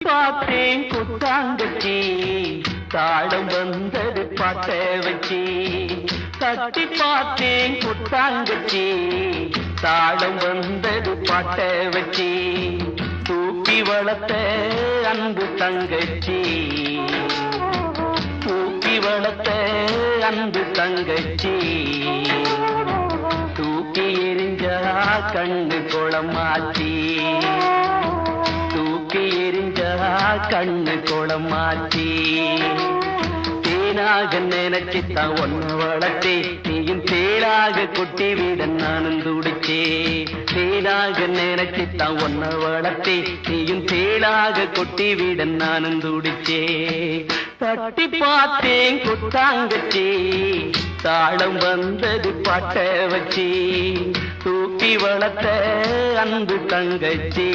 பார்த்தேன் குத்தாங்கச்சி தாளம் வந்தது பாட்ட வச்சி தட்டி பார்த்தேன் குத்தாங்கச்சி தாளம் வந்தது பாட்ட வச்சி தூக்கி வளர்த்த அன்பு தங்கச்சி தூக்கி வளர்த்த அன்பு தங்கச்சி தூக்கி எரிஞ்சா கண்ணு குளமாச்சி தூக்கி எரிஞ்சா கண்ணு குளமாச்சி தேனாக நினைச்சித்தான் ஒன்ன வளர்த்தே நீயும் தேளாக கொட்டி விட நானும் துடிச்சே தேனாக நினைச்சித்தான் ஒன்ன வளர்த்தே நீயும் தேளாக கொட்டி விட நானும் துடிச்சே தட்டி பார்த்தேன் குத்தாங்கச்சி தாளம் வந்தது பாட்ட வச்சி தூக்கி வளர்த்த அன்பு தங்கச்சி